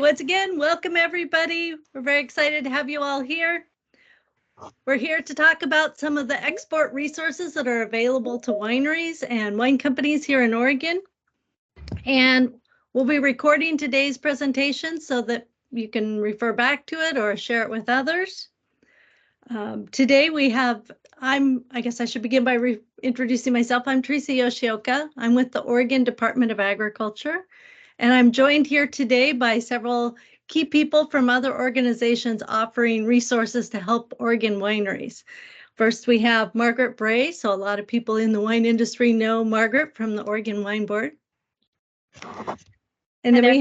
Once again, welcome everybody. We're very excited to have you all here. We're here to talk about some of the export resources that are available to wineries and wine companies here in Oregon. And we'll be recording today's presentation so that you can refer back to it or share it with others. Today we have, I guess I should begin by introducing myself. I'm Teresa Yoshioka. I'm with the Oregon Department of Agriculture. And I'm joined here today by several key people from other organizations offering resources to help Oregon wineries. First, we have Margaret Bray. So a lot of people in the wine industry know Margaret from the Oregon Wine Board. And then we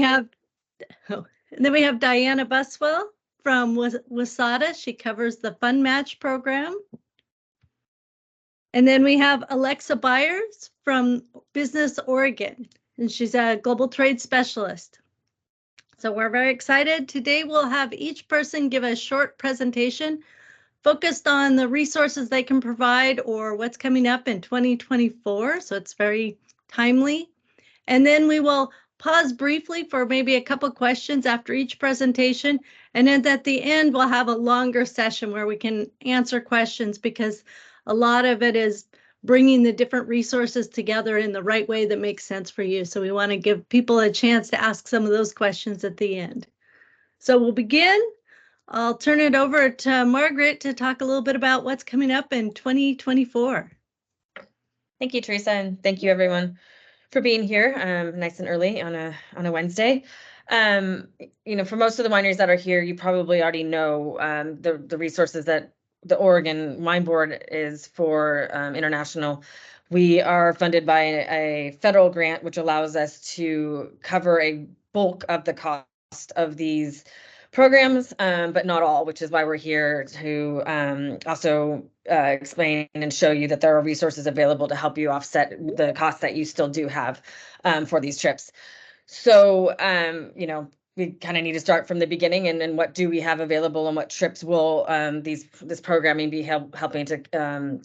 have Diana Buswell from WSADA. She covers the FundMatch program. And then we have Alexa Byers from Business Oregon, and she's a global trade specialist. So we're very excited. Today we'll have each person give a short presentation focused on the resources they can provide or what's coming up in 2024. So it's very timely. And then we will pause briefly for maybe a couple questions after each presentation. And then at the end, we'll have a longer session where we can answer questions because a lot of it is bringing the different resources together in the right way that makes sense for you. So we want to give people a chance to ask some of those questions at the end. So we'll begin. I'll turn it over to Margaret to talk a little bit about what's coming up in 2024. Thank you, Teresa, and thank you everyone for being here nice and early on a Wednesday. For most of the wineries that are here, you probably already know the resources that the Oregon Wine Board is for international. We are funded by a federal grant, which allows us to cover a bulk of the cost of these programs, but not all, which is why we're here to also explain and show you that there are resources available to help you offset the costs that you still do have for these trips. So, we kind of need to start from the beginning and what do we have available and what trips will this programming be helping to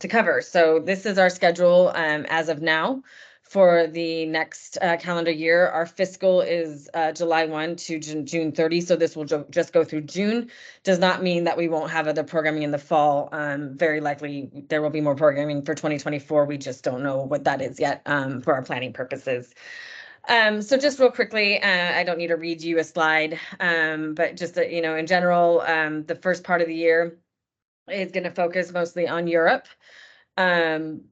cover. So this is our schedule as of now for the next calendar year. Our fiscal is July 1 to June 30. So this will just go through June. Does not mean that we won't have other programming in the fall. Very likely there will be more programming for 2024. We just don't know what that is yet for our planning purposes. So just real quickly, I don't need to read you a slide, but just, in general, the first part of the year is going to focus mostly on Europe. Both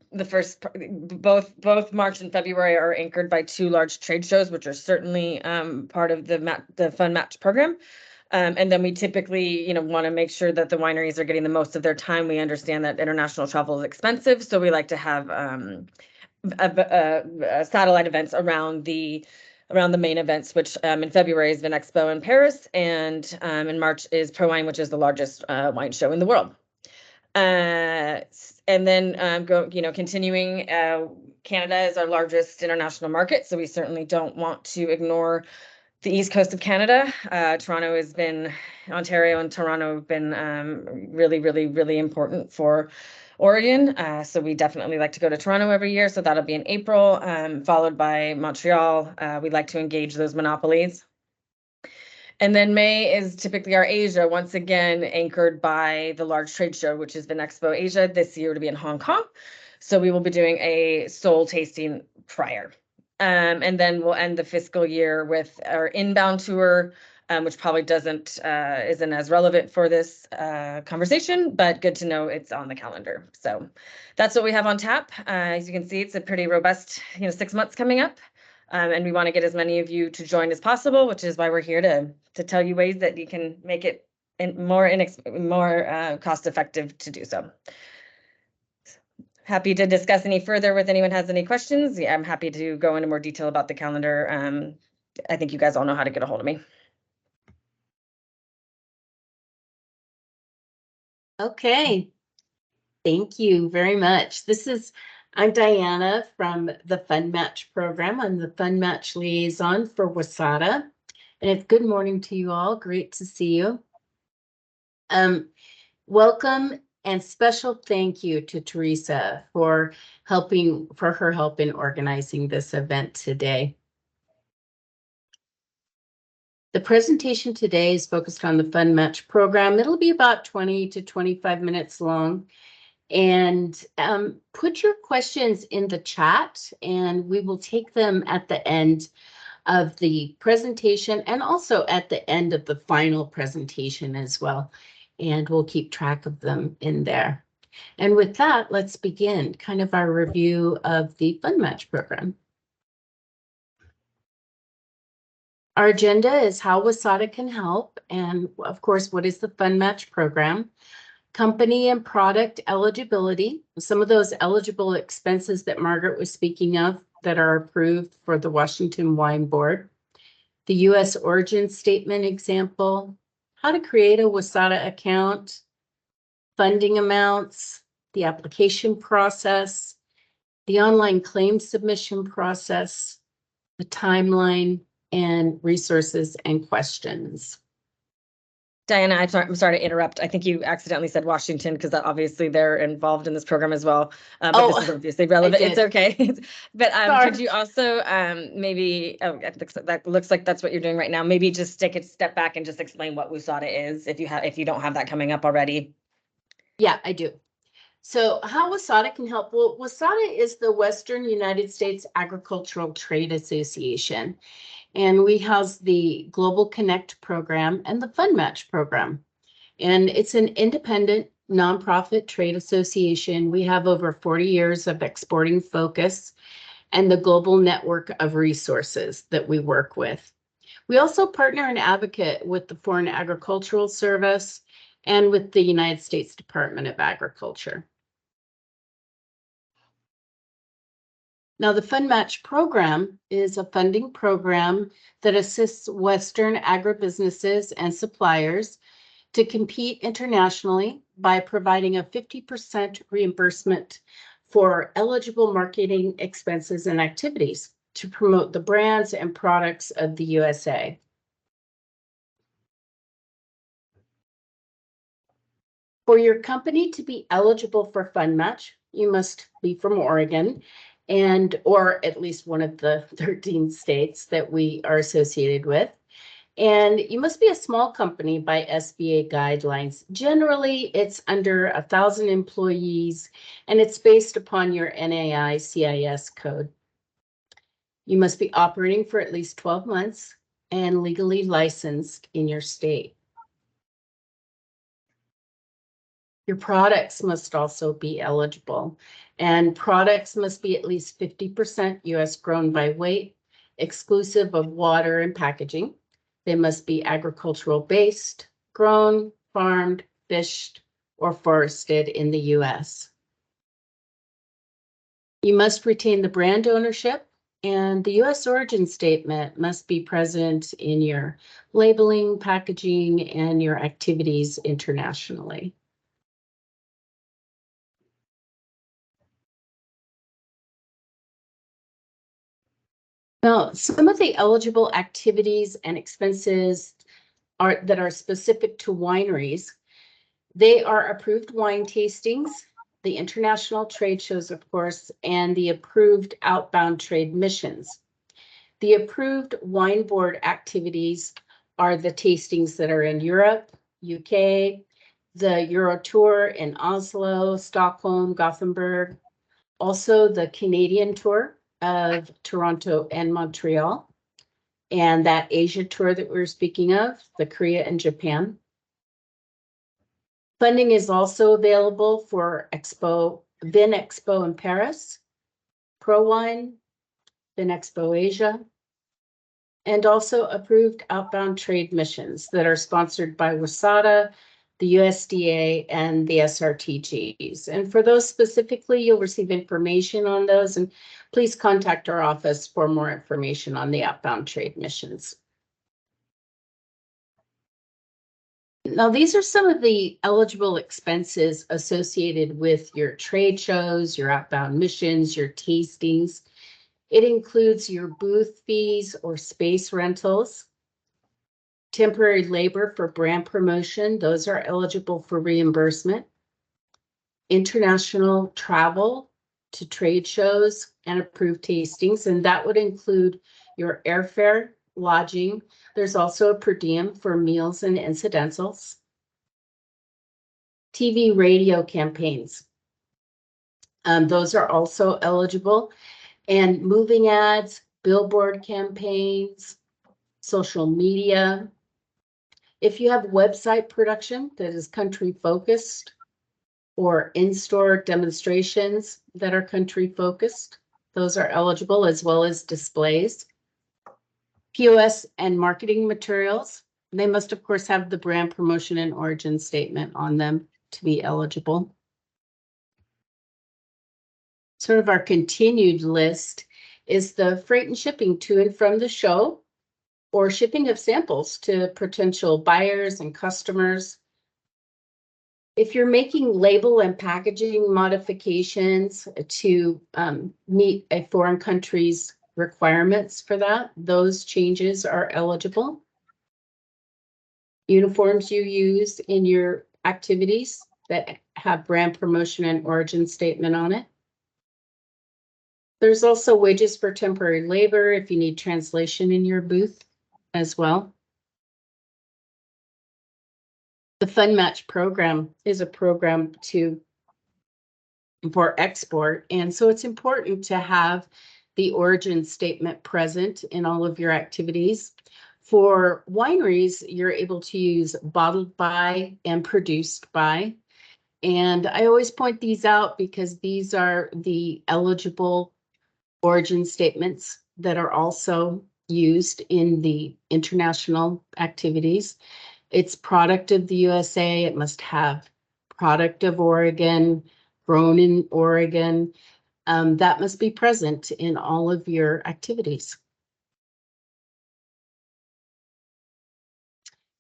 March and February are anchored by two large trade shows, which are certainly part of the FundMatch program. And then we typically, want to make sure that the wineries are getting the most of their time. We understand that international travel is expensive, so we like to have satellite events around the main events, which in February has been Expo in Paris, and in March is ProWine, which is the largest wine show in the world. And then continuing, Canada is our largest international market, so we certainly don't want to ignore the east coast of Canada. Ontario and Toronto have been really, really, really important for Oregon. So we definitely like to go to Toronto every year. So that'll be in April, followed by Montreal. We like to engage those monopolies. And then May is typically our Asia, once again, anchored by the large trade show, which is Expo Asia, this year to be in Hong Kong. So we will be doing a soul tasting prior. And then we'll end the fiscal year with our inbound tour, which probably isn't as relevant for this conversation, but good to know it's on the calendar. So that's what we have on tap. As you can see, it's a pretty robust, 6 months coming up. And we want to get as many of you to join as possible, which is why we're here to tell you ways that you can make it more cost effective to do so. Happy to discuss any further with anyone has any questions. Yeah, I'm happy to go into more detail about the calendar. I think you guys all know how to get a hold of me. Okay, thank you very much. I'm Diana from the FundMatch program. I'm the FundMatch liaison for WSADA, and it's good morning to you all. Great to see you. Welcome and special thank you to Teresa for her help in organizing this event today. The presentation today is focused on the FundMatch program. It'll be about 20 to 25 minutes long. And put your questions in the chat and we will take them at the end of the presentation and also at the end of the final presentation as well. And we'll keep track of them in there. And with that, let's begin kind of our review of the FundMatch program. Our agenda is how WSATA can help. And of course, what is the FundMatch program? Company and product eligibility, some of those eligible expenses that Margaret was speaking of that are approved for the Washington Wine Board, the U.S. origin statement example, how to create a WSATA account, funding amounts, the application process, the online claim submission process, the timeline, and resources and questions. Diana, I'm sorry to interrupt. I think you accidentally said Washington because that obviously they're involved in this program as well. But this is obviously relevant. It's okay. But could you also maybe, that looks like that's what you're doing right now. Maybe just take a step back and just explain what WSATA is if you don't have that coming up already. Yeah, I do. So how WSATA can help? Well, WSATA is the Western United States Agricultural Trade Association. And we house the Global Connect program and the FundMatch program. And it's an independent nonprofit trade association. We have over 40 years of exporting focus and the global network of resources that we work with. We also partner and advocate with the Foreign Agricultural Service and with the United States Department of Agriculture. Now, the FundMatch program is a funding program that assists Western agribusinesses and suppliers to compete internationally by providing a 50% reimbursement for eligible marketing expenses and activities to promote the brands and products of the USA. For your company to be eligible for FundMatch, you must be from Oregon or at least one of the 13 states that we are associated with. And you must be a small company by SBA guidelines. Generally, it's under 1,000 employees, and it's based upon your NAI CIS code. You must be operating for at least 12 months and legally licensed in your state. Your products must also be eligible, and products must be at least 50% US grown by weight, exclusive of water and packaging. They must be agricultural based, grown, farmed, fished, or forested in the US. You must retain the brand ownership, and the US origin statement must be present in your labeling, packaging, and your activities internationally. Now, some of the eligible activities and expenses that are specific to wineries. They are approved wine tastings, the international trade shows, of course, and the approved outbound trade missions. The approved wine board activities are the tastings that are in Europe, UK, the Euro Tour in Oslo, Stockholm, Gothenburg, also the Canadian tour of Toronto and Montreal, and that Asia tour that we were speaking of, the Korea and Japan. Funding is also available for Vin Expo in Paris, ProWine, Vin Expo Asia, and also approved outbound trade missions that are sponsored by WSATA, the USDA, and the SRTGs. And for those specifically, you'll receive information on those, and please contact our office for more information on the outbound trade missions. Now, these are some of the eligible expenses associated with your trade shows, your outbound missions, your tastings. It includes your booth fees or space rentals, temporary labor for brand promotion. Those are eligible for reimbursement, international travel to trade shows and approved tastings, and that would include your airfare lodging. There's also a per diem for meals and incidentals. TV, radio campaigns. Those are also eligible. And moving ads, billboard campaigns, social media. If you have website production that is country focused or in-store demonstrations that are country focused, those are eligible, as well as displays. POS and marketing materials. They must, of course, have the brand promotion and origin statement on them to be eligible. Sort of our continued list is the freight and shipping to and from the show, or shipping of samples to potential buyers and customers. If you're making label and packaging modifications to meet a foreign country's requirements for that, those changes are eligible. Uniforms you use in your activities that have brand promotion and origin statement on it. There's also wages for temporary labor if you need translation in your booth as well. The FundMatch program is a program for export, and so it's important to have the origin statement present in all of your activities. For wineries, you're able to use bottled by and produced by. And I always point these out because these are the eligible origin statements that are also used in the international activities. It's product of the USA. It must have product of Oregon, grown in Oregon. That must be present in all of your activities.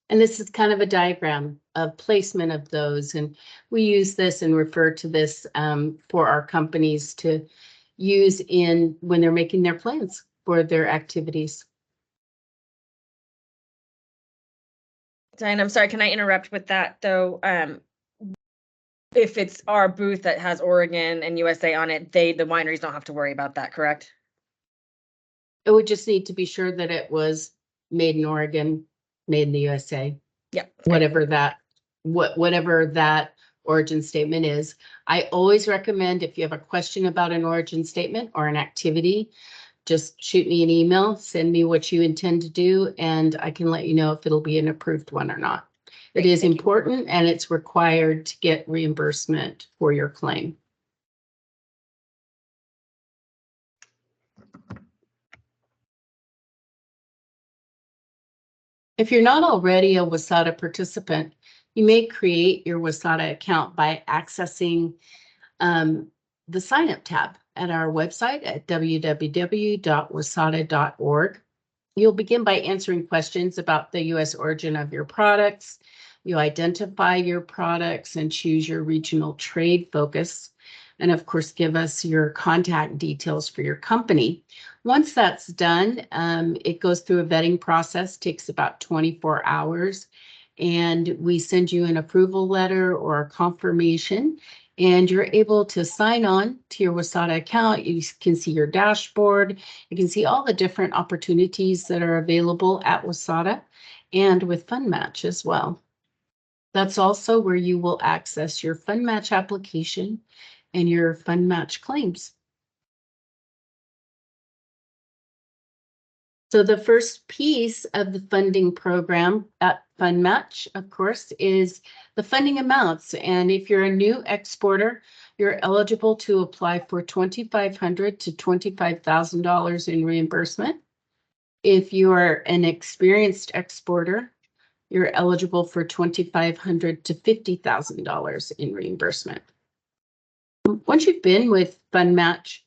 And this is kind of a diagram of placement of those. And we use this and refer to this for our companies to use in when they're making their plans for their activities. Diane, I'm sorry, can I interrupt with that though? If it's our booth that has Oregon and USA on it, the wineries don't have to worry about that, correct? It would just need to be sure that it was made in Oregon, made in the USA. Yeah. Whatever that origin statement is. I always recommend, if you have a question about an origin statement or an activity, just shoot me an email, send me what you intend to do, and I can let you know if it'll be an approved one or not. It is important and it's required to get reimbursement for your claim. If you're not already a WSATA participant, you may create your WSATA account by accessing the sign up tab at our website at www.wasata.org. You'll begin by answering questions about the U.S. origin of your products. You identify your products and choose your regional trade focus. And of course, give us your contact details for your company. Once that's done, it goes through a vetting process, takes about 24 hours. And we send you an approval letter or a confirmation, and you're able to sign on to your WSATA account. You can see your dashboard. You can see all the different opportunities that are available at WSATA and with FundMatch as well. That's also where you will access your FundMatch application and your FundMatch claims. So the first piece of the funding program at FundMatch, of course, is the funding amounts. And if you're a new exporter, you're eligible to apply for $2,500 to $25,000 in reimbursement. If you are an experienced exporter, you're eligible for $2,500 to $50,000 in reimbursement. Once you've been with FundMatch,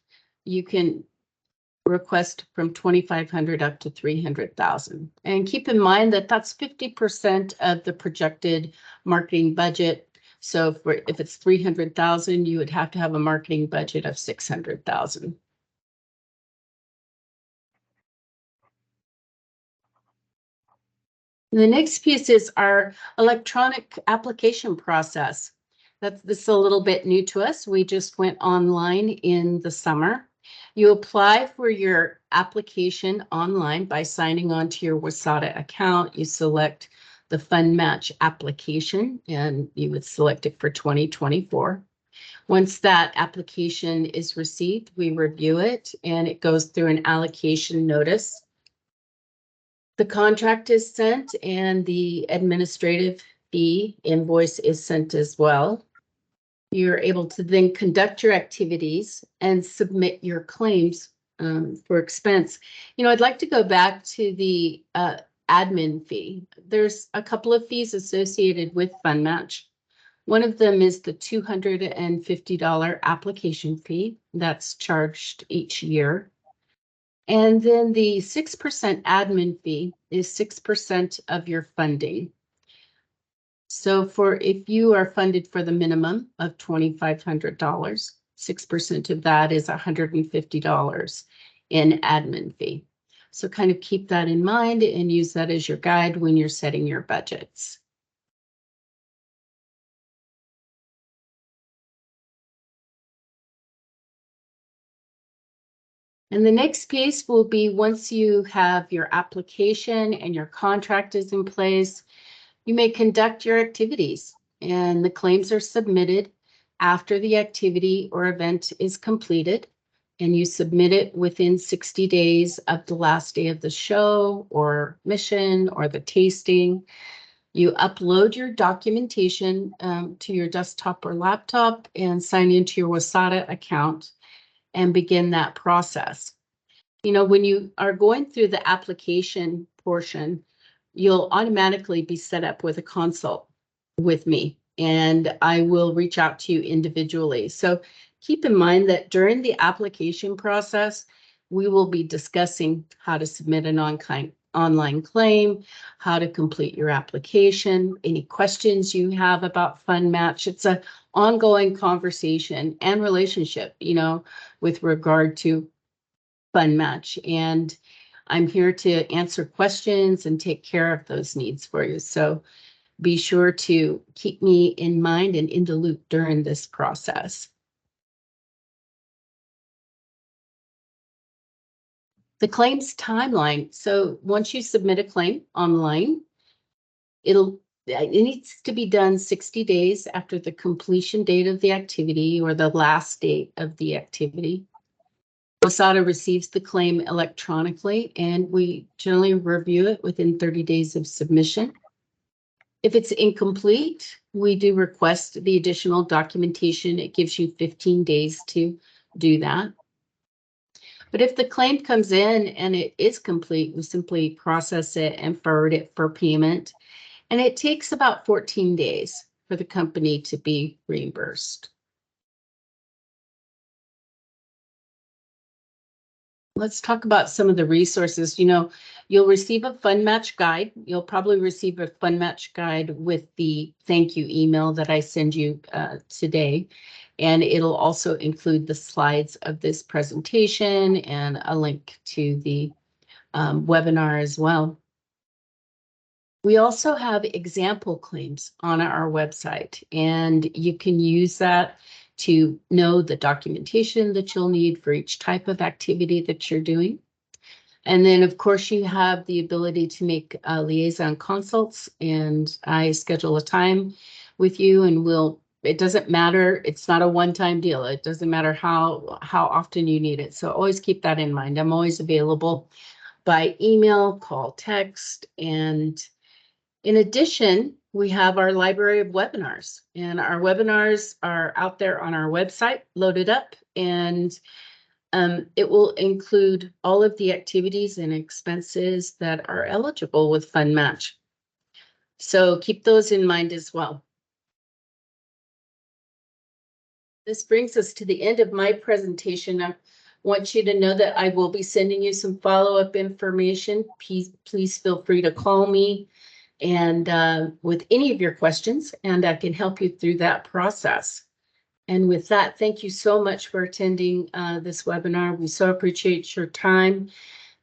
you can request from 2,500 up to 300,000. And keep in mind that that's 50% of the projected marketing budget. So if it's 300,000, you would have to have a marketing budget of 600,000. The next piece is our electronic application process. This is a little bit new to us. We just went online in the summer. You apply for your application online by signing on to your WSATA account. You select the FundMatch application, and you would select it for 2024. Once that application is received, we review it, and it goes through an allocation notice. The contract is sent, and the administrative fee invoice is sent as well. You're able to then conduct your activities and submit your claims for expense. You know, I'd like to go back to the admin fee. There's a couple of fees associated with FundMatch. One of them is the $250 application fee that's charged each year. And then the 6% admin fee is 6% of your funding. So if you are funded for the minimum of $2,500, 6% of that is $150 in admin fee. So kind of keep that in mind and use that as your guide when you're setting your budgets. And the next piece will be once you have your application and your contract is in place, you may conduct your activities, and the claims are submitted after the activity or event is completed, and you submit it within 60 days of the last day of the show or mission or the tasting. You upload your documentation to your desktop or laptop and sign into your WSATA account and begin that process. You know, when you are going through the application portion, you'll automatically be set up with a consult with me, and I will reach out to you individually. So keep in mind that during the application process, we will be discussing how to submit an online claim, how to complete your application, any questions you have about FundMatch. It's an ongoing conversation and relationship, you know, with regard to FundMatch. And I'm here to answer questions and take care of those needs for you. So be sure to keep me in mind and in the loop during this process. The claims timeline. So once you submit a claim online, it needs to be done 60 days after the completion date of the activity or the last date of the activity. WSATA receives the claim electronically, and we generally review it within 30 days of submission. If it's incomplete, we do request the additional documentation. It gives you 15 days to do that. But if the claim comes in and it is complete, we simply process it and forward it for payment. And it takes about 14 days for the company to be reimbursed. Let's talk about some of the resources. You know, you'll receive a FundMatch guide. You'll probably receive a FundMatch guide with the thank you email that I send you today. And it'll also include the slides of this presentation and a link to the webinar as well. We also have example claims on our website, and you can use that to know the documentation that you'll need for each type of activity that you're doing. And then, of course, you have the ability to make liaison consults, and I schedule a time with you, and it doesn't matter. It's not a one-time deal. It doesn't matter how often you need it. So always keep that in mind. I'm always available by email, call, text, and in addition, we have our library of webinars, and our webinars are out there on our website, loaded up, and it will include all of the activities and expenses that are eligible with FundMatch. So keep those in mind as well. This brings us to the end of my presentation. I want you to know that I will be sending you some follow-up information. Please feel free to call me and with any of your questions, and I can help you through that process. And with that, thank you so much for attending this webinar. We so appreciate your time.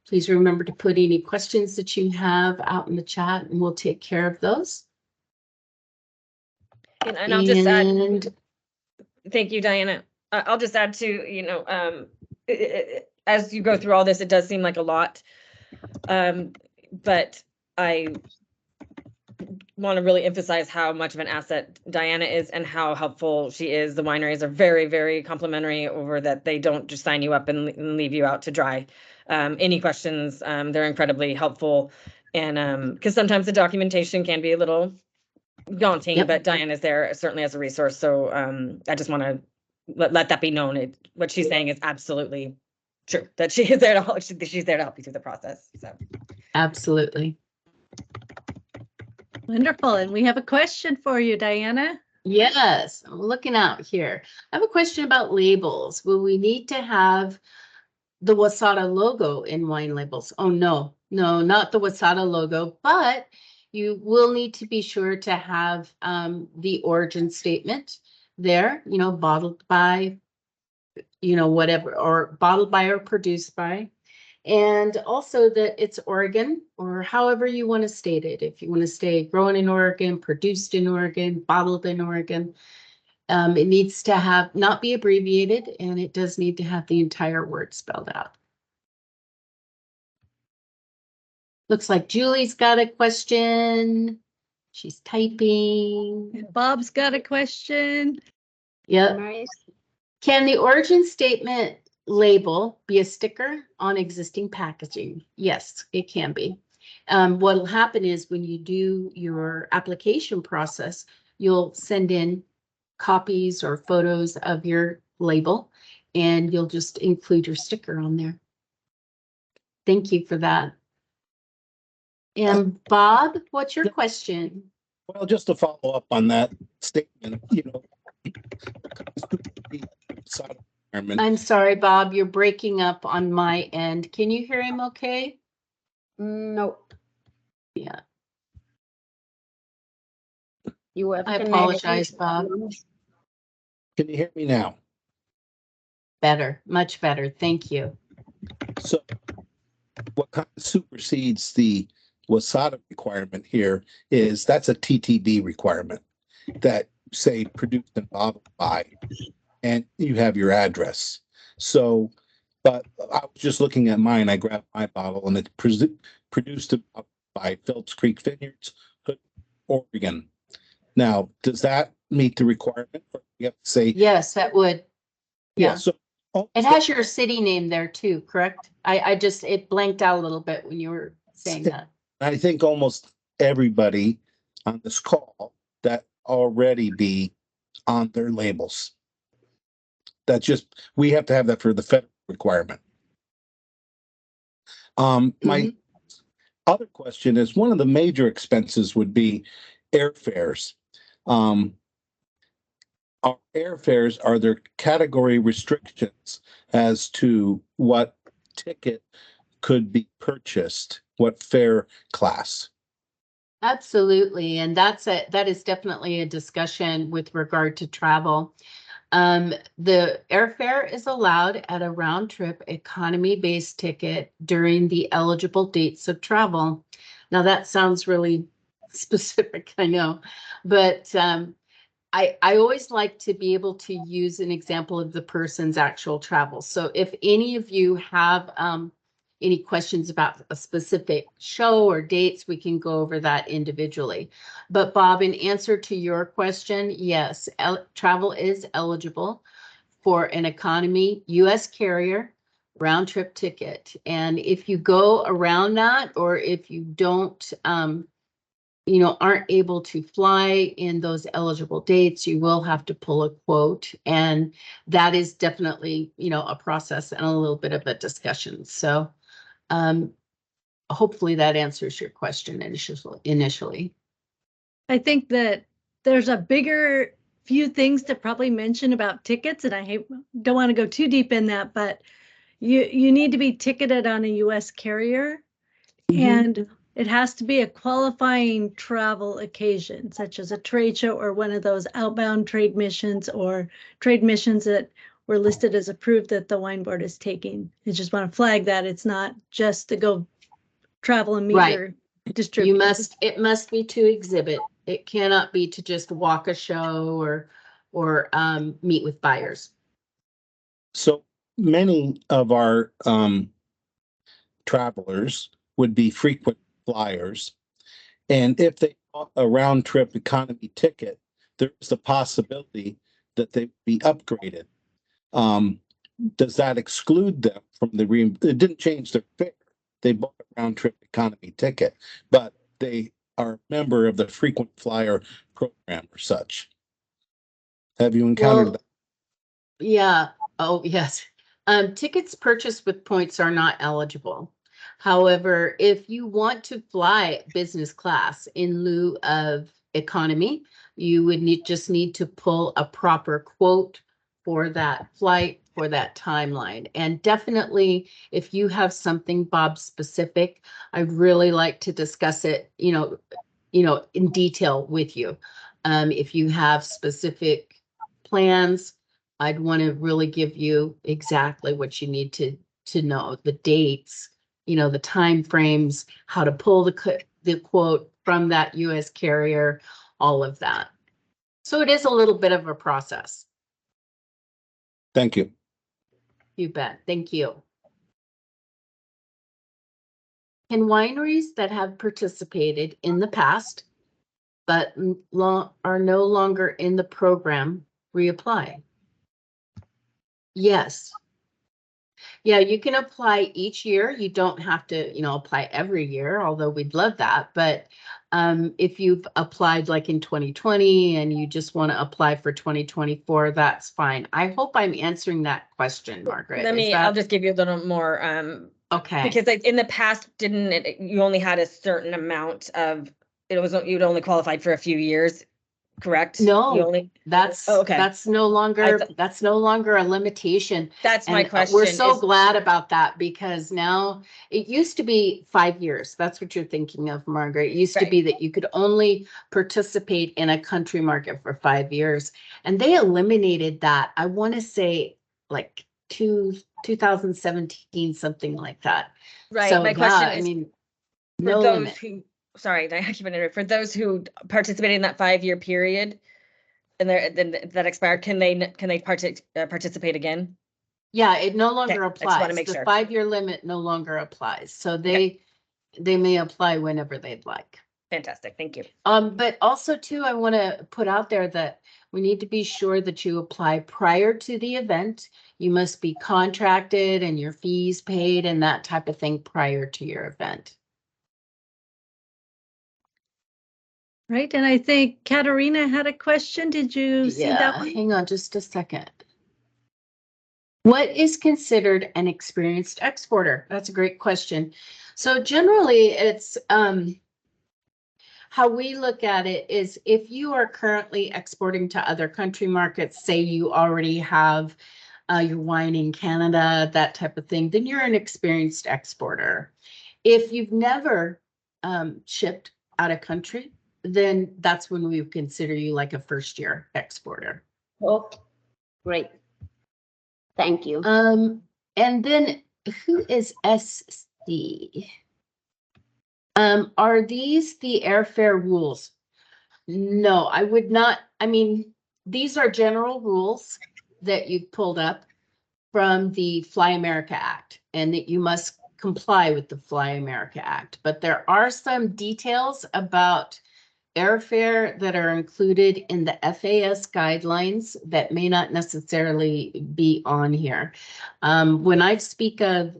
Please remember to put any questions that you have out in the chat, and we'll take care of those. And I'll just add, thank you, Diana. I'll just add to, you know, as you go through all this, it does seem like a lot. But I want to really emphasize how much of an asset Diana is and how helpful she is. The wineries are very, very complimentary over that. They don't just sign you up and leave you out to dry. Any questions, they're incredibly helpful. And because sometimes the documentation can be a little daunting, Yep. but Diana's there certainly as a resource. So I just want to let that be known. What she's saying is absolutely true, that she is there to help. She's there to help you through the process. So Absolutely. Wonderful. And we have a question for you, Diana. Yes, I'm looking out here. I have a question about labels. Will we need to have the Wasata logo in wine labels? Oh, no, not the Wasata logo, but you will need to be sure to have the origin statement there, bottled by, whatever, or bottled by or produced by. And also that it's Oregon, or however you want to state it. If you want to stay grown in Oregon, produced in Oregon, bottled in Oregon, it needs to not be abbreviated, and it does need to have the entire word spelled out. Looks like Julie's got a question. She's typing. And Bob's got a question. Yep. Nice. Can the origin statement label be a sticker on existing packaging? Yes, it can be. What will happen is when you do your application process, you'll send in copies or photos of your label, and you'll just include your sticker on there. Thank you for that. And Bob, what's your question? Well, just to follow up on that statement, I'm sorry, Bob, you're breaking up on my end. Can you hear him okay? Nope. Yeah. You have I to apologize, Bob. Can you hear me now? Better, much better. Thank you. So what kind of supersedes the Wasata requirement here is that's a TTD requirement that say produced and bottled by, and you have your address. So, but I was just looking at mine. I grabbed my bottle and it's produced by Phelps Creek Vineyards, Hood, Oregon. Now, does that meet the requirement? You have to say Yes, that would. Yeah. So It has your city name there too, correct? It blanked out a little bit when you were saying that. I think almost everybody on this call that already be on their labels. That's just, we have to have that for the federal requirement. My other question is, one of the major expenses would be airfares. Our airfares, are there category restrictions as to what ticket could be purchased, what fare class? Absolutely. And that is definitely a discussion with regard to travel. The airfare is allowed at a round trip economy-based ticket during the eligible dates of travel. Now that sounds really specific, I know, but I always like to be able to use an example of the person's actual travel. So if any of you have any questions about a specific show or dates, we can go over that individually. But Bob, in answer to your question, yes, travel is eligible for an economy U.S. carrier round trip ticket. And if you go around that, or if you don't, aren't able to fly in those eligible dates, you will have to pull a quote. And that is definitely, a process and a little bit of a discussion. So hopefully that answers your question initially. I think that there's a bigger few things to probably mention about tickets, and don't want to go too deep in that, but you need to be ticketed on a U.S. carrier, and it has to be a qualifying travel occasion, such as a trade show or one of those outbound trade missions or trade missions that were listed as approved that the wine board is taking. I just want to flag that it's not just to go travel and meet your distributor. It must be to exhibit. It cannot be to just walk a show or meet with buyers. So many of our travelers would be frequent flyers. And if they bought a round trip economy ticket, there's the possibility that they be upgraded. Does that exclude them from the it didn't change their fare. They bought a round trip economy ticket, but they are a member of the frequent flyer program or such. Have you encountered Well, that? yeah. Oh, yes. Tickets purchased with points are not eligible. However, if you want to fly business class in lieu of economy, you would just need to pull a proper quote for that flight, for that timeline. And definitely, if you have something, Bob, specific, I'd really like to discuss it, in detail with you. If you have specific plans, I'd want to really give you exactly what you need to know, the dates, the time frames, how to pull the quote from that US carrier, all of that. So it is a little bit of a process. Thank you. You bet. Thank you. Can wineries that have participated in the past but are no longer in the program reapply? Yes. Yeah, you can apply each year. You don't have to, apply every year, although we'd love that. But if you've applied like in 2020 and you just want to apply for 2024, that's fine. I hope I'm answering that question, Margaret. I'll just give you a little more, okay. because in the past, you only had a certain amount of, you'd only qualified for a few years, correct? No, okay. that's no longer a limitation. That's my And question. we're so glad about that, because now it used to be 5 years. That's what you're thinking of, Margaret. It used to be that you could only participate in a country market for 5 years, and they eliminated that. I want to say like 2017, something like that. Right. So, my question yeah, is, I mean, for no those limit. who, sorry, I keep interrupting. For those who participated in that 5-year period and then that expired, can they participate again? Yeah, it no longer Okay, I just wanna applies. make The sure. 5-year limit no longer applies. So Okay. they may apply whenever they'd like. Fantastic. Thank you. But also too, I want to put out there that we need to be sure that you apply prior to the event. You must be contracted and your fees paid and that type of thing prior to your event. Right, and I think Katerina had a question. Did you see that one? Hang on just a second. What is considered an experienced exporter? That's a great question. So generally it's how we look at it is, if you are currently exporting to other country markets, say you already have your wine in Canada, that type of thing, then you're an experienced exporter. If you've never shipped out of country, then that's when we would consider you like a first-year exporter. Oh, great. Thank you. And then who is SC? Are these the airfare rules? No, I would not. I mean, these are general rules that you've pulled up from the Fly America Act, and that you must comply with the Fly America Act. But there are some details about airfare that are included in the FAS guidelines that may not necessarily be on here. When I speak of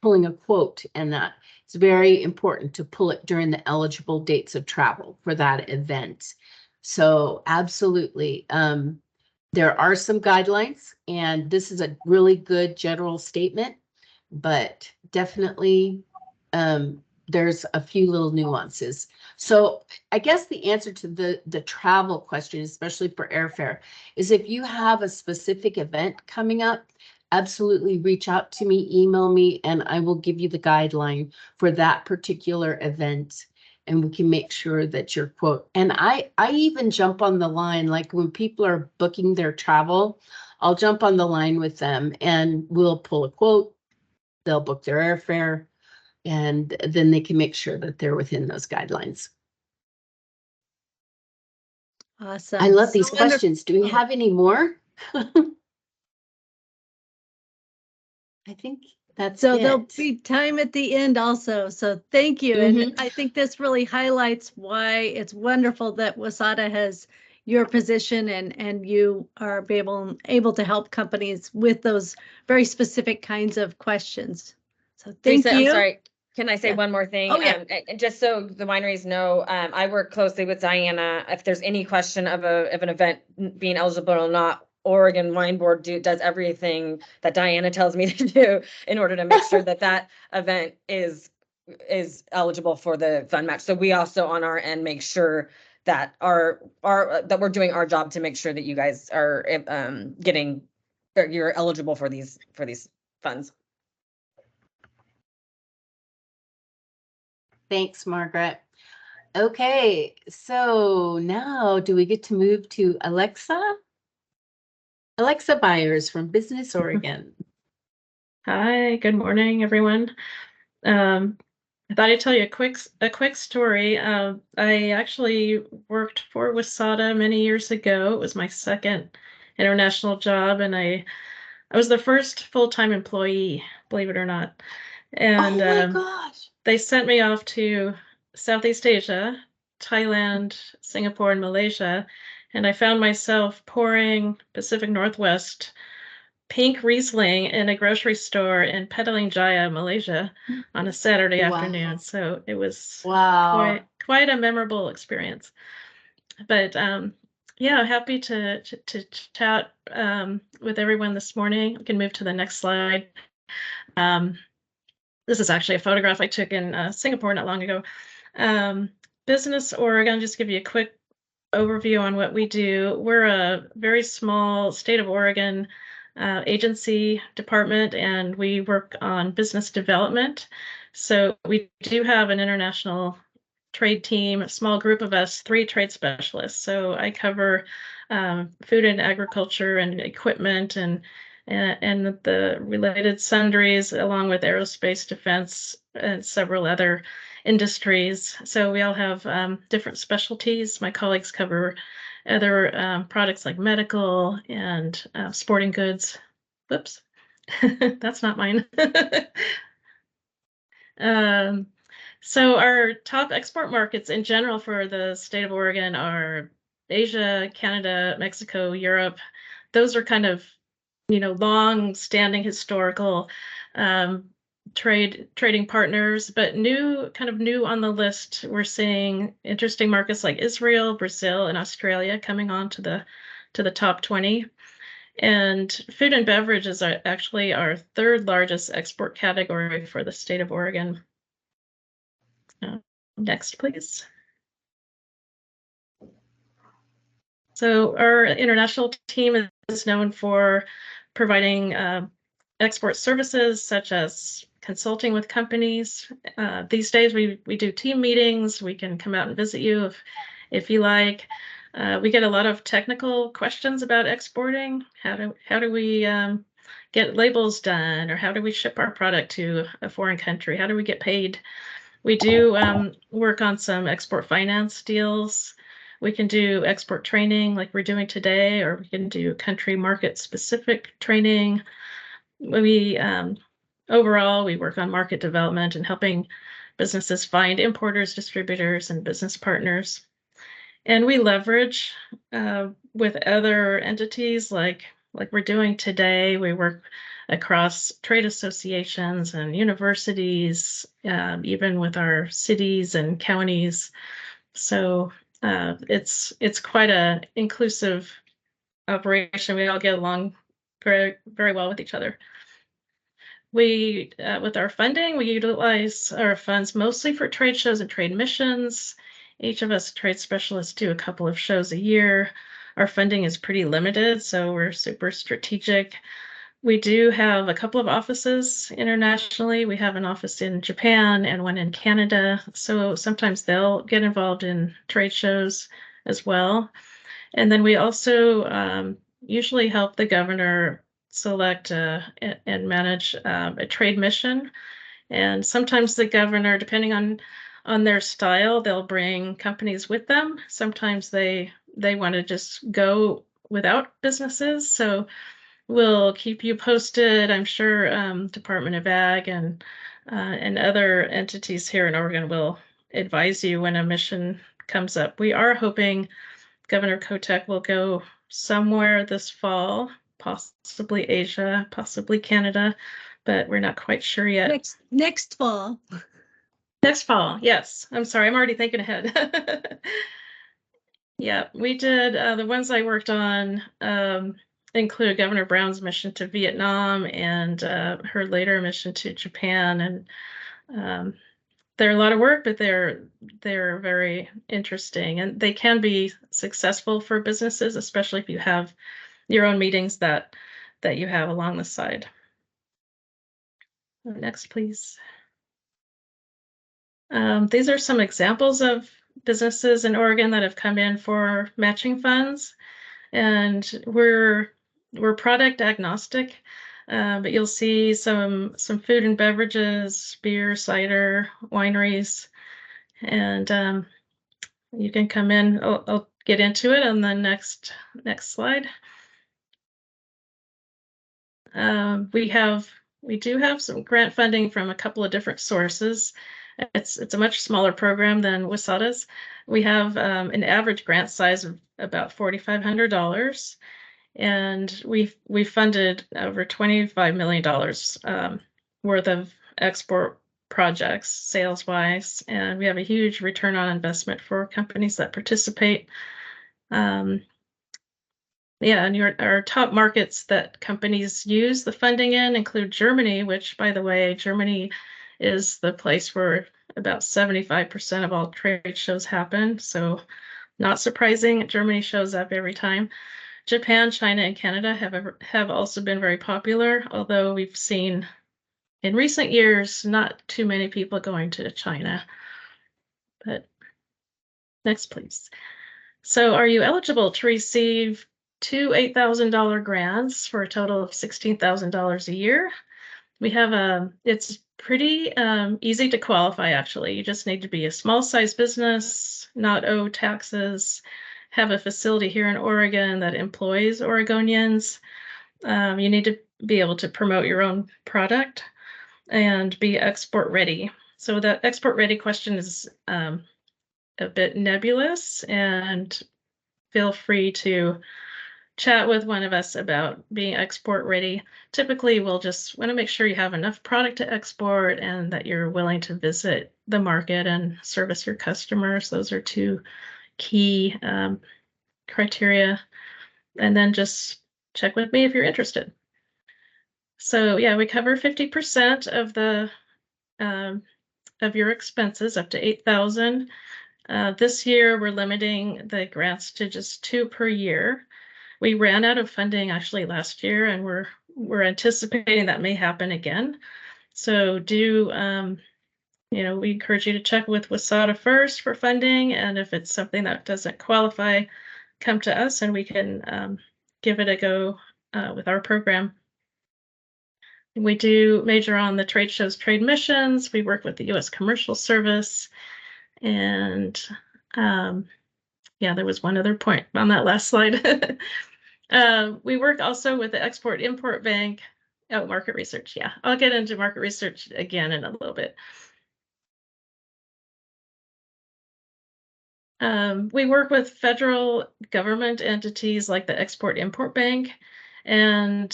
pulling a quote, and that it's very important to pull it during the eligible dates of travel for that event. So absolutely, there are some guidelines, and this is a really good general statement, but definitely there's a few little nuances. So I guess the answer to the travel question, especially for airfare, is if you have a specific event coming up, absolutely reach out to me, email me, and I will give you the guideline for that particular event. And we can make sure that your quote, and I even jump on the line, like when people are booking their travel, I'll jump on the line with them and we'll pull a quote, they'll book their airfare, and then they can make sure that they're within those guidelines. Awesome. I love these So wonderful. questions. Do we have any more? I think that's So it. there'll be time at the end also. So thank you. And I think this really highlights why it's wonderful that WSATA has your position and you are able to help companies with those very specific kinds of questions. So thank Teresa, you. I'm sorry. Can I say Yeah. one more thing? Oh, yeah. And just so the wineries know, I work closely with Diana. If there's any question of an event being eligible or not, Oregon Wine Board does everything that Diana tells me to do in order to make sure that that event is eligible for the FundMatch. So we also on our end make sure that that we're doing our job to make sure that you guys are getting or you're eligible for these funds. Thanks, Margaret. Okay, so now do we get to move to Alexa? Alexa Byers from Business Oregon. Hi, good morning, everyone. I thought I'd tell you a quick story. I actually worked for WSATA many years ago. It was my second international job, and I was the first full-time employee, believe it or not. And oh my gosh. they sent me off to Southeast Asia, Thailand, Singapore, and Malaysia, and I found myself pouring Pacific Northwest pink Riesling in a grocery store in Petaling Jaya, Malaysia, on a Saturday afternoon. So it was quite a memorable experience. But yeah, happy to chat with everyone this morning. We can move to the next slide. This is actually a photograph I took in Singapore not long ago. Business Oregon, just give you a quick overview on what we do. We're a very small state of Oregon agency department, and we work on business development. So we do have an international trade team, a small group of us, 3 trade specialists. So I cover food and agriculture and equipment and the related sundries, along with aerospace, defense, and several other industries. So we all have different specialties. My colleagues cover other products like medical and sporting goods. Whoops, that's not mine. So our top export markets in general for the state of Oregon are Asia, Canada, Mexico, Europe. Those are kind of, long-standing historical trading partners, but new on the list. We're seeing interesting markets like Israel, Brazil, and Australia coming on to the top 20. And food and beverage is actually our 3rd largest export category for the state of Oregon. Next, please. So our international team is known for providing export services such as consulting with companies. These days we do team meetings. We can come out and visit you if you like. We get a lot of technical questions about exporting. How do we get labels done, or how do we ship our product to a foreign country? How do we get paid? We do work on some export finance deals. We can do export training like we're doing today, or we can do country market specific training. We overall, we work on market development and helping businesses find importers, distributors, and business partners. And we leverage with other entities like we're doing today. We work across trade associations and universities, even with our cities and counties. So it's quite an inclusive operation. We all get along very, very well with each other. We, with our funding, we utilize our funds mostly for trade shows and trade missions. Each of us trade specialists do a couple of shows a year. Our funding is pretty limited, so we're super strategic. We do have a couple of offices internationally. We have an office in Japan and one in Canada. So sometimes they'll get involved in trade shows as well. And then we also usually help the governor select and manage a trade mission. And sometimes the governor, depending on their style, they'll bring companies with them. Sometimes they want to just go without businesses. So we'll keep you posted. I'm sure Department of Ag and other entities here in Oregon will advise you when a mission comes up. We are hoping Governor Kotek will go somewhere this fall, possibly Asia, possibly Canada, but we're not quite sure yet. Next fall. Next fall, yes. I'm sorry, I'm already thinking ahead. Yeah, we did. The ones I worked on include Governor Brown's mission to Vietnam and her later mission to Japan. And they're a lot of work, but they're very interesting, and they can be successful for businesses, especially if you have your own meetings that you have along the side. Next, please. These are some examples of businesses in Oregon that have come in for matching funds, and we're product agnostic, but you'll see some food and beverages, beer, cider, wineries, and you can come in. I'll get into it on the next slide. We do have some grant funding from a couple of different sources. It's a much smaller program than WSATA's. We have an average grant size of about $4,500, and we funded over $25 million worth of export projects sales wise, and we have a huge return on investment for companies that participate. Yeah, and our top markets that companies use the funding in include Germany, which, by the way, Germany is the place where about 75% of all trade shows happen. So not surprising, Germany shows up every time. Japan, China, and Canada have also been very popular, although we've seen in recent years not too many people going to China. But next, please. So are you eligible to receive 2 $8,000 grants for a total of $16,000 a year? We have it's pretty easy to qualify, actually. You just need to be a small size business, not owe taxes, have a facility here in Oregon that employs Oregonians. You need to be able to promote your own product and be export ready. So that export ready question is a bit nebulous, and feel free to chat with one of us about being export ready. Typically, we'll just want to make sure you have enough product to export and that you're willing to visit the market and service your customers. Those are two key criteria. And then just check with me if you're interested. So yeah, we cover 50% of the of your expenses up to $8,000. This year, we're limiting the grants to just 2 per year. We ran out of funding actually last year, and we're anticipating that may happen again. So do we encourage you to check with WSATA first for funding, and if it's something that doesn't qualify, come to us and we can give it a go with our program. We do major on the trade shows, trade missions. We work with the U.S. Commercial Service, and yeah, there was one other point on that last slide. We work also with the Export-Import Bank. Oh, market research. Yeah, I'll get into market research again in a little bit. We work with federal government entities like the Export-Import Bank, and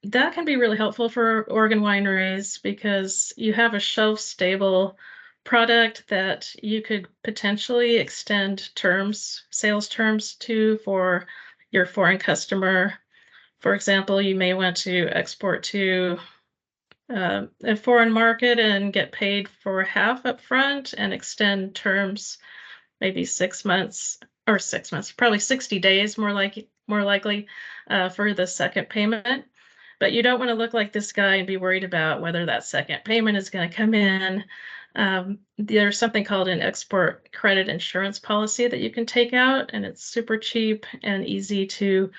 that can be really helpful for Oregon wineries because you have a shelf-stable product that you could potentially extend terms, sales terms to for your foreign customer. For example, you may want to export to a foreign market and get paid for half up front and extend terms maybe 6 months or 6 months, probably 60 days more likely for the second payment. But you don't want to look like this guy and be worried about whether that second payment is going to come in. There's something called an export credit insurance policy that you can take out, and it's super cheap and easy to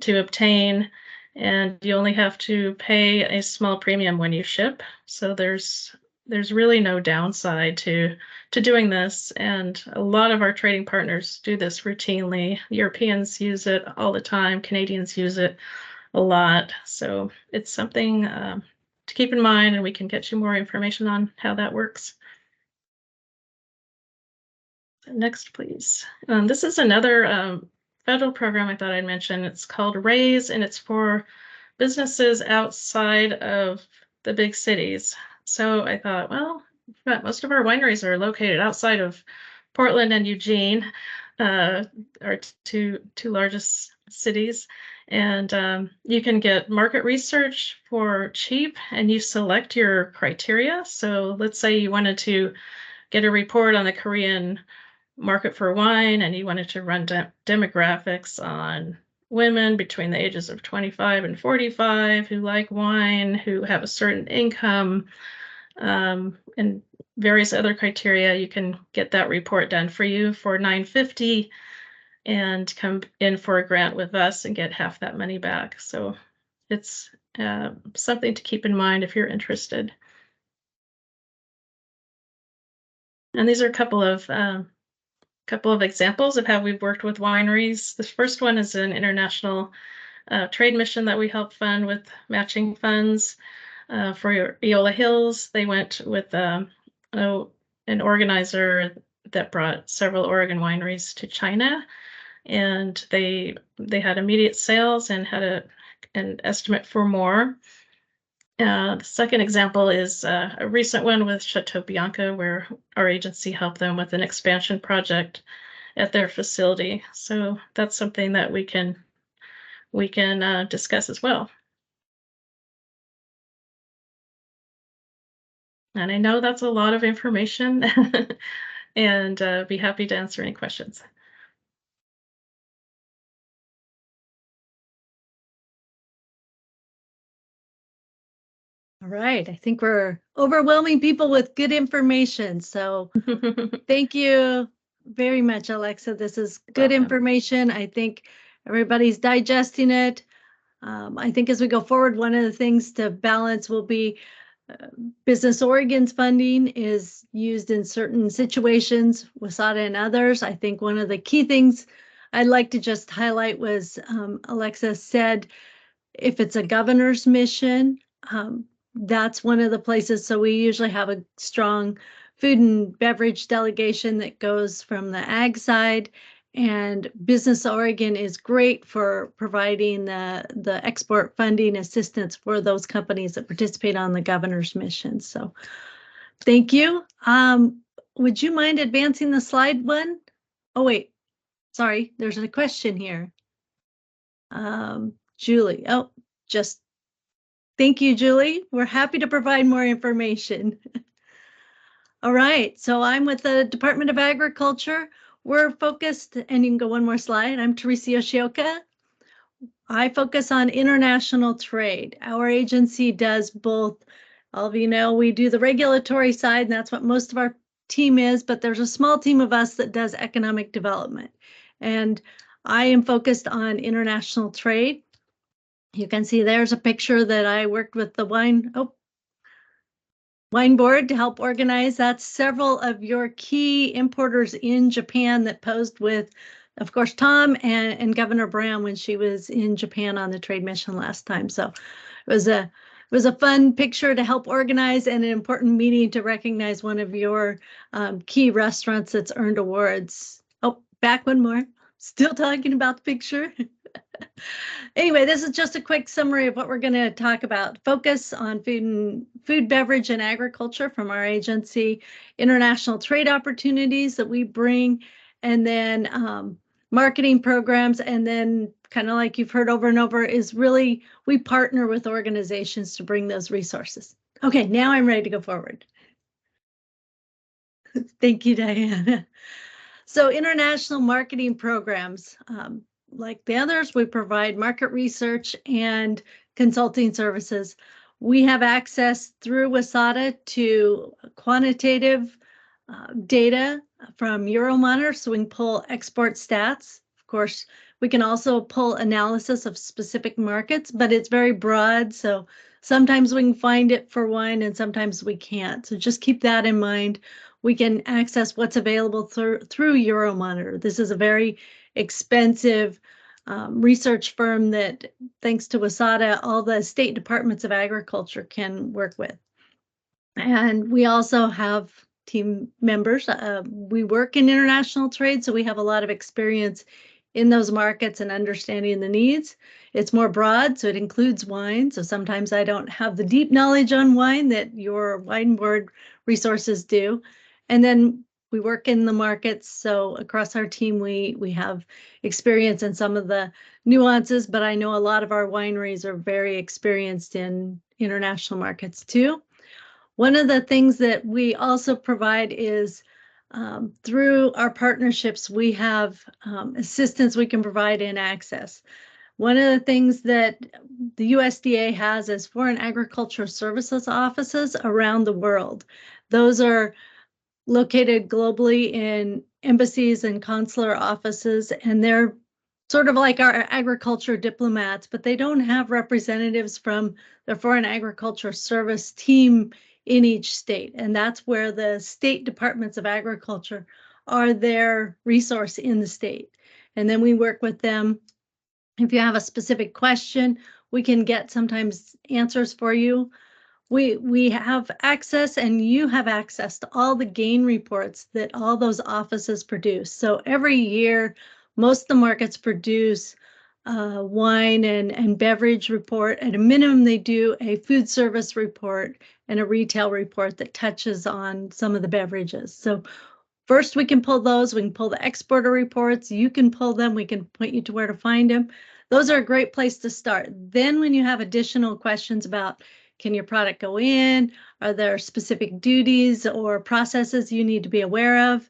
obtain, and you only have to pay a small premium when you ship. So there's really no downside to doing this, and a lot of our trading partners do this routinely. Europeans use it all the time, Canadians use it a lot. So it's something to keep in mind, and we can get you more information on how that works. Next, please. This is another federal program I thought I'd mention. It's called RAISE, and it's for businesses outside of the big cities. So I thought, well, most of our wineries are located outside of Portland and Eugene, our two largest cities. And you can get market research for cheap, and you select your criteria. So let's say you wanted to get a report on the Korean market for wine, and you wanted to run demographics on women between the ages of 25 and 45 who like wine, who have a certain income, and various other criteria. You can get that report done for you for $950 and come in for a grant with us and get half that money back. So it's something to keep in mind if you're interested. And these are a couple of examples of how we've worked with wineries. This first one is an international trade mission that we help fund with matching funds for Eola Hills. They went with an organizer that brought several Oregon wineries to China, and they had immediate sales and had an estimate for more. The second example is a recent one with Chateau Bianca, where our agency helped them with an expansion project at their facility. So that's something that we can discuss as well. And I know that's a lot of information, and be happy to answer any questions. All right, I think we're overwhelming people with good information. So thank you very much, Alexa. This is good information. I think everybody's digesting it. I think as we go forward, one of the things to balance will be Business Oregon's funding is used in certain situations, WSADA and others. I think one of the key things I'd like to just highlight was Alexa said, if it's a governor's mission, that's one of the places. So we usually have a strong food and beverage delegation that goes from the ag side, and Business Oregon is great for providing the export funding assistance for those companies that participate on the governor's mission. So thank you. Would you mind advancing the slide one? Oh, wait, sorry, there's a question here. Julie, just thank you, Julie. We're happy to provide more information. All right, so I'm with the Department of Agriculture. We're focused, and you can go one more slide. I'm Teresa Yoshioka. I focus on international trade. Our agency does both. All of you know, we do the regulatory side, and that's what most of our team is, but there's a small team of us that does economic development. And I am focused on international trade. You can see there's a picture that I worked with the wine board to help organize. That's several of your key importers in Japan that posed with, of course, Tom and Governor Brown when she was in Japan on the trade mission last time. So it was a fun picture to help organize, and an important meeting to recognize one of your key restaurants that's earned awards. Oh, back one more. Still talking about the picture. Anyway, this is just a quick summary of what we're going to talk about. Focus on food, beverage, and agriculture from our agency, international trade opportunities that we bring, and then marketing programs. And then, kind of like you've heard over and over, is really we partner with organizations to bring those resources. Okay, now I'm ready to go forward. Thank you, Diana. So international marketing programs. Like the others, we provide market research and consulting services. We have access through WSADA to quantitative data from Euromonitor, so we can pull export stats. Of course, we can also pull analysis of specific markets, but it's very broad. So sometimes we can find it for wine and sometimes we can't. So just keep that in mind. We can access what's available through Euromonitor. This is a very expensive research firm that, thanks to WSADA, all the state departments of agriculture can work with. And we also have team members. We work in international trade, so we have a lot of experience in those markets and understanding the needs. It's more broad, so it includes wine. So sometimes I don't have the deep knowledge on wine that your wine board resources do. And then we work in the markets, so across our team, we have experience in some of the nuances, but I know a lot of our wineries are very experienced in international markets too. One of the things that we also provide is through our partnerships, we have assistance we can provide in access. One of the things that the USDA has is foreign agriculture services offices around the world. Those are located globally in embassies and consular offices, and they're sort of like our agriculture diplomats, but they don't have representatives from the Foreign Agriculture Service team in each state. And that's where the state departments of agriculture are their resource in the state. And then we work with them. If you have a specific question, we can get sometimes answers for you. We have access, and you have access to all the gain reports that all those offices produce. So every year, most of the markets produce wine and beverage report. At a minimum, they do a food service report and a retail report that touches on some of the beverages. So first, we can pull those. We can pull the exporter reports. You can pull them. We can point you to where to find them. Those are a great place to start. Then when you have additional questions about, can your product go in? Are there specific duties or processes you need to be aware of?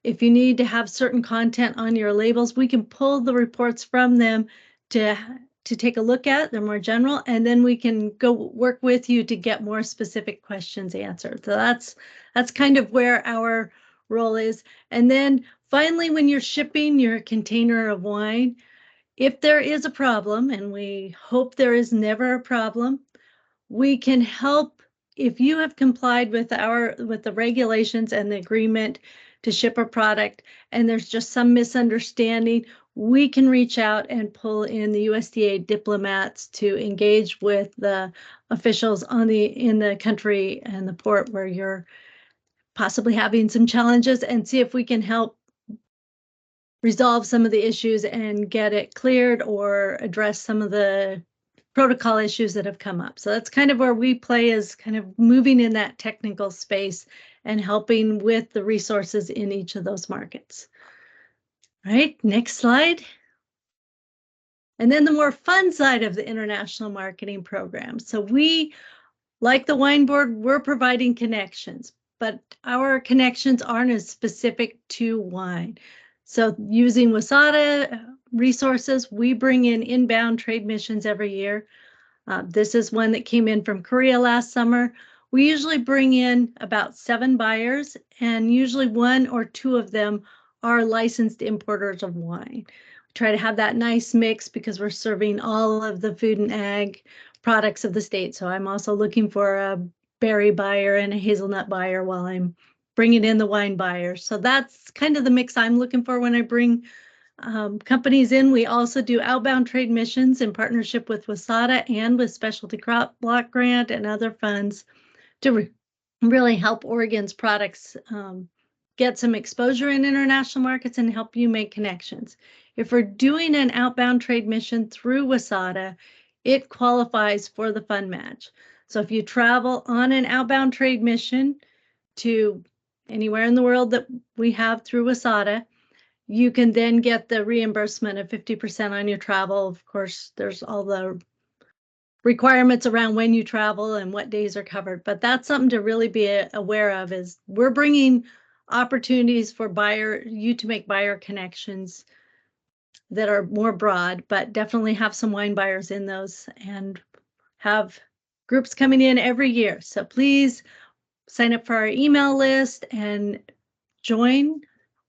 If you need to have certain content on your labels, we can pull the reports from them to take a look at. They're more general, and then we can go work with you to get more specific questions answered. So that's kind of where our role is. And then finally, when you're shipping your container of wine, if there is a problem, and we hope there is never a problem, we can help. If you have complied with the regulations and the agreement to ship a product, and there's just some misunderstanding, we can reach out and pull in the USDA diplomats to engage with the officials in the country and the port where you're possibly having some challenges, and see if we can help resolve some of the issues and get it cleared or address some of the protocol issues that have come up. So that's kind of where we play, is kind of moving in that technical space and helping with the resources in each of those markets. All right, next slide. And then the more fun side of the international marketing program. So we, like the wine board, we're providing connections, but our connections aren't as specific to wine. So using WSADA resources, we bring in inbound trade missions every year. This is one that came in from Korea last summer. We usually bring in about 7 buyers, and usually 1 or 2 of them are licensed importers of wine. We try to have that nice mix because we're serving all of the food and ag products of the state. So I'm also looking for a berry buyer and a hazelnut buyer while I'm bringing in the wine buyers. So that's kind of the mix I'm looking for when I bring companies in. We also do outbound trade missions in partnership with WSADA and with Specialty Crop Block Grant and other funds to really help Oregon's products get some exposure in international markets and help you make connections. If we're doing an outbound trade mission through WSADA, it qualifies for the FundMatch. So if you travel on an outbound trade mission to anywhere in the world that we have through WSADA, you can then get the reimbursement of 50% on your travel. Of course, there's all the requirements around when you travel and what days are covered, but that's something to really be aware of, is we're bringing opportunities for you to make buyer connections that are more broad, but definitely have some wine buyers in those and have groups coming in every year. So please sign up for our email list and join.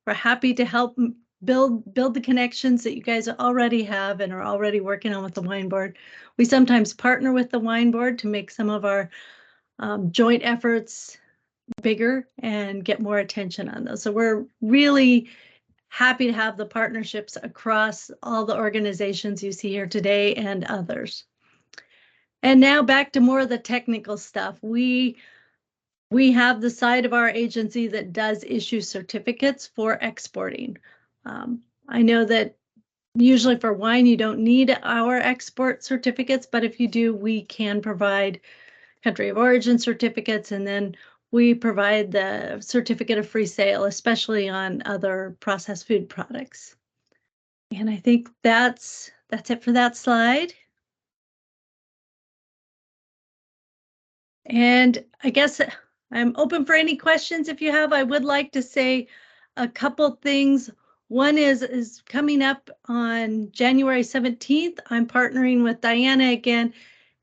We're happy to help build the connections that you guys already have and are already working on with the wine board. We sometimes partner with the wine board to make some of our joint efforts bigger and get more attention on those. So we're really happy to have the partnerships across all the organizations you see here today and others. And now back to more of the technical stuff. We have the side of our agency that does issue certificates for exporting. I know that usually for wine, you don't need our export certificates, but if you do, we can provide country of origin certificates, and then we provide the certificate of free sale, especially on other processed food products. And I think that's it for that slide. And I guess I'm open for any questions if you have. I would like to say a couple things. One is coming up on January 17th. I'm partnering with Diana again,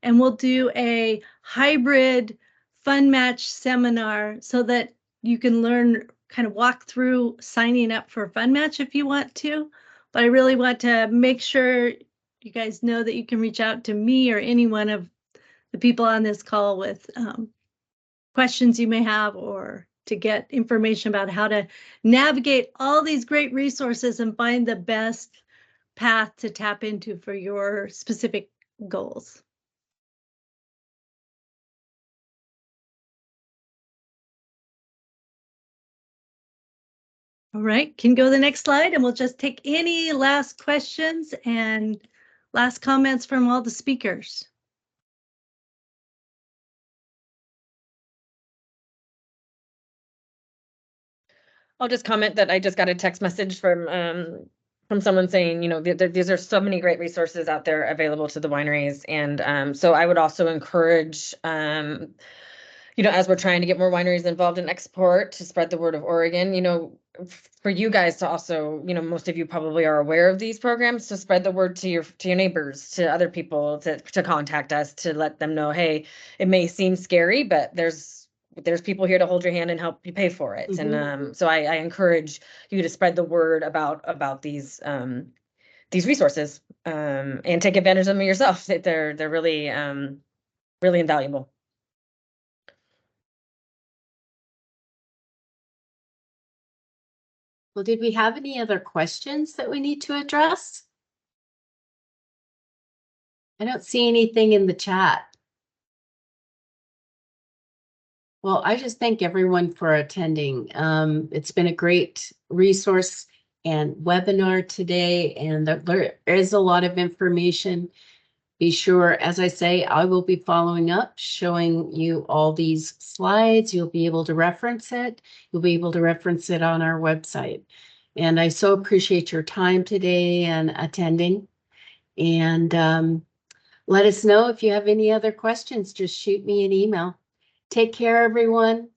and we'll do a hybrid FundMatch seminar so that you can learn, kind of walk through signing up for FundMatch if you want to. But I really want to make sure you guys know that you can reach out to me or any one of the people on this call with questions you may have, or to get information about how to navigate all these great resources and find the best path to tap into for your specific goals. All right, can go to the next slide, and we'll just take any last questions and last comments from all the speakers. I'll just comment that I just got a text message from someone saying, you know, these are so many great resources out there available to the wineries. And so I would also encourage, you know, as we're trying to get more wineries involved in export, to spread the word of Oregon, you know, for you guys to also, you know, most of you probably are aware of these programs, to spread the word to your neighbors, to other people, to contact us, to let them know, hey, it may seem scary, but there's people here to hold your hand and help you pay for it. And so I encourage you to spread the word about these resources, and take advantage of them yourself. They're really really invaluable. Well, did we have any other questions that we need to address? I don't see anything in the chat. Well, I just thank everyone for attending. It's been a great resource and webinar today, and there is a lot of information. Be sure, as I say, I will be following up, showing you all these slides. You'll be able to reference it. You'll be able to reference it on our website. And I so appreciate your time today and attending. And let us know if you have any other questions. Just shoot me an email. Take care, everyone.